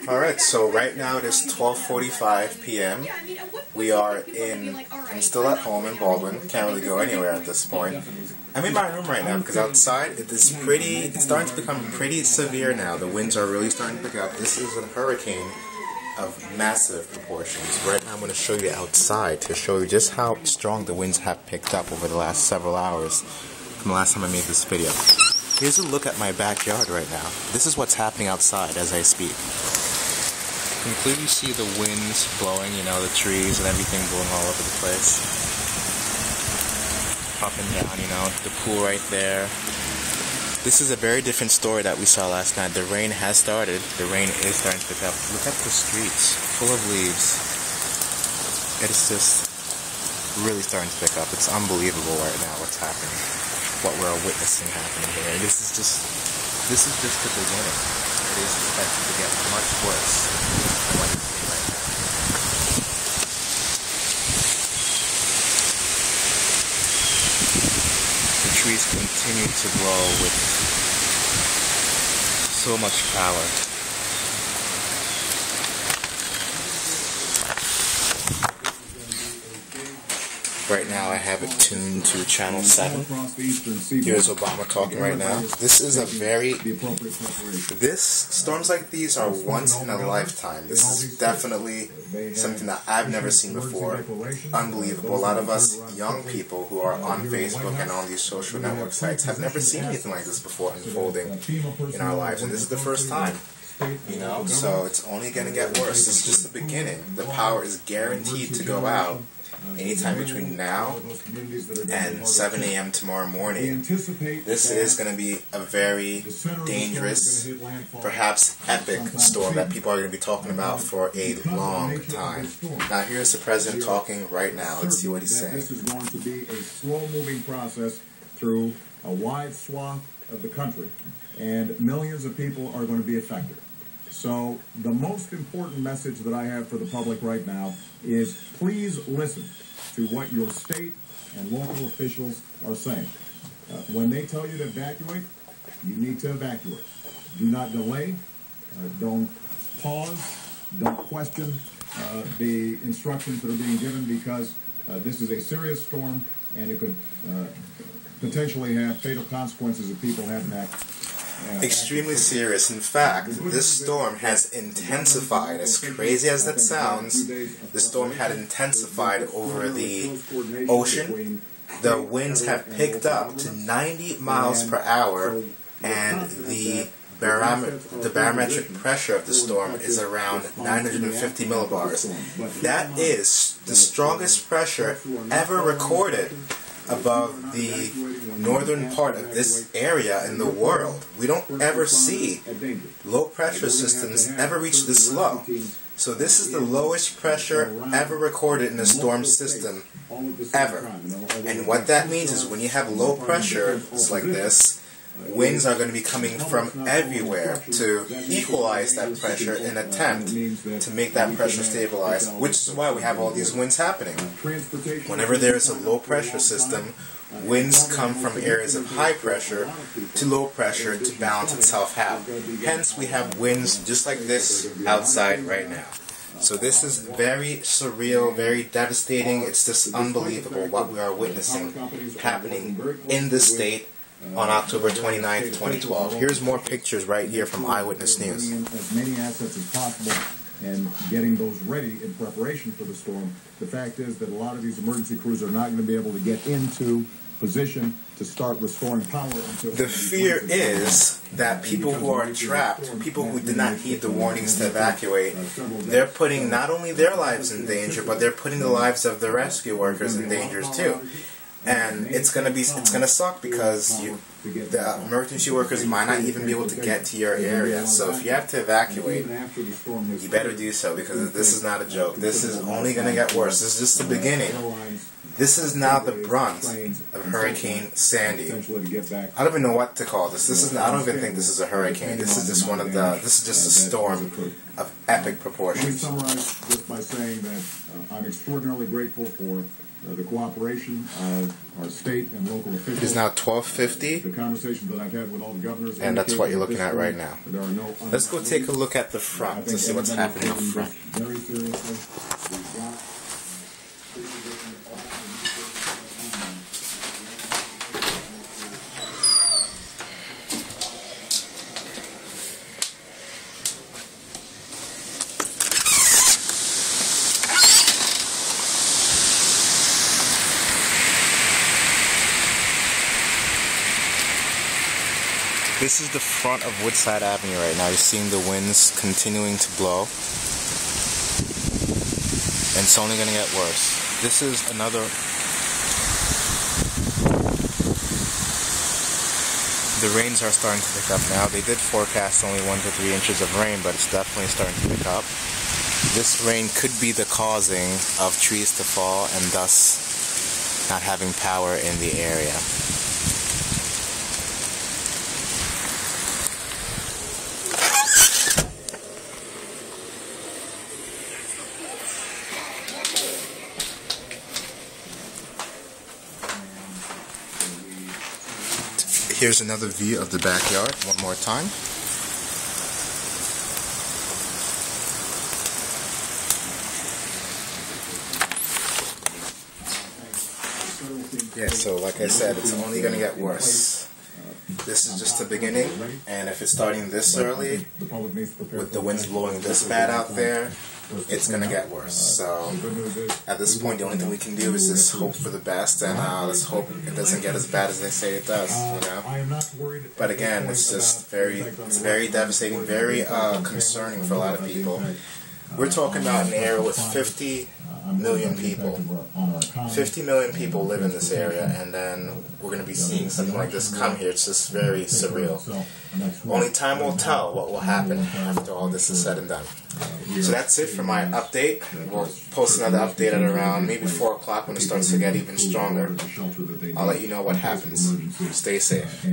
Alright, so right now it is 12:45 p.m. I'm still at home in Baldwin. Can't really go anywhere at this point. I'm in my room right now because outside it's starting to become pretty severe now. The winds are really starting to pick up. This is a hurricane of massive proportions. Right now I'm going to show you outside to show you just how strong the winds have picked up over the last several hours from the last time I made this video. Here's a look at my backyard right now. This is what's happening outside as I speak. You can clearly see the winds blowing, the trees and everything blowing all over the place. Up and down, the pool right there. This is a very different story that we saw last night. The rain has started. The rain is starting to pick up. Look at the streets, full of leaves. It's just really starting to pick up. It's unbelievable right now what's happening, what we're witnessing happening here. This is just the beginning. It is expected to get much worse than what you're seeing right now. The trees continue to blow with so much power. Right now I have it tuned to channel 7. Here's Obama talking right now. Storms like these are once in a lifetime. This is definitely something that I've never seen before. Unbelievable. A lot of us young people who are on Facebook and on these social network sites have never seen anything like this before unfolding in our lives, and this is the first time. So it's only going to get worse. This is just the beginning. The power is guaranteed to go out anytime between now and 7 a.m. tomorrow morning. This is going to be a very dangerous, perhaps epic storm that people are going to be talking about for a long time. Now here's the president talking right now. Let's see what he's saying. This is going to be a slow-moving process through a wide swath of the country, and millions of people are going to be affected. So the most important message that I have for the public right now is please listen to what your state and local officials are saying. When they tell you to evacuate, you need to evacuate. Do not delay. Don't pause. Don't question the instructions that are being given, because this is a serious storm and it could potentially have fatal consequences if people haven't acted. Extremely serious. In fact, this storm has intensified. As crazy as that sounds, the storm had intensified over the ocean. The winds have picked up to 90 miles per hour, and the barometric pressure of the storm is around 950 millibars. That is the strongest pressure ever recorded above the northern part of this area in the world. We don't ever see low pressure systems ever reach this low. So this is the lowest pressure ever recorded in a storm system ever. And what that means is when you have low pressure like this, winds are going to be coming from everywhere to equalize that pressure in an attempt to make that pressure stabilize, which is why we have all these winds happening. Whenever there is a low pressure system, winds come from areas of high pressure to low pressure to balance itself out. Hence, we have winds just like this outside right now. So this is very surreal, very devastating. It's just unbelievable what we are witnessing happening in this state on October 29th, 2012. Here's more pictures right here from Eyewitness News. As many assets as possible and getting those ready in preparation for the storm. The fact is that a lot of these emergency crews are not going to be able to get into position to start restoring power until... The fear is that people who are trapped, people who did not heed the warnings to evacuate, they're putting not only their lives in danger, but they're putting the lives of the rescue workers in danger too. And it's gonna suck because the emergency workers might not even be able to get to your area. So if you have to evacuate, you better do so, because this is not a joke. This is only gonna get worse. This is just the beginning. This is now the brunt of Hurricane Sandy. I don't even know what to call this. I don't even think this is a hurricane. This is just a storm of epic proportions. Let me summarize just by saying that I'm extraordinarily grateful for the cooperation of our state and local officials. It is now 12:50. The conversations that I've had with all the governors. And that's what you're looking at right now. There are no. Let's go take a look at the front to see what's happening up front. Very seriously. We've got This is the front of Woodside Avenue right now. You're seeing the winds continuing to blow. And it's only going to get worse. This is another... The rains are starting to pick up now. They did forecast only 1 to 3 inches of rain, but it's definitely starting to pick up. This rain could be the causing of trees to fall and thus not having power in the area. Here's another view of the backyard one more time. Yeah, so like I said, it's only going to get worse. This is just the beginning, and if it's starting this early, with the winds blowing this bad out there, it's going to get worse. So at this point, the only thing we can do is just hope for the best, and let's hope it doesn't get as bad as they say it does, you know. But again, it's just very devastating, very concerning for a lot of people. We're talking about an area with 50 million people. 50 million people live in this area, and then we're going to be seeing something like this come here. It's just very surreal. Only time will tell what will happen after all this is said and done. So that's it for my update. We'll post another update at around maybe 4 o'clock when it starts to get even stronger. I'll let you know what happens. Stay safe.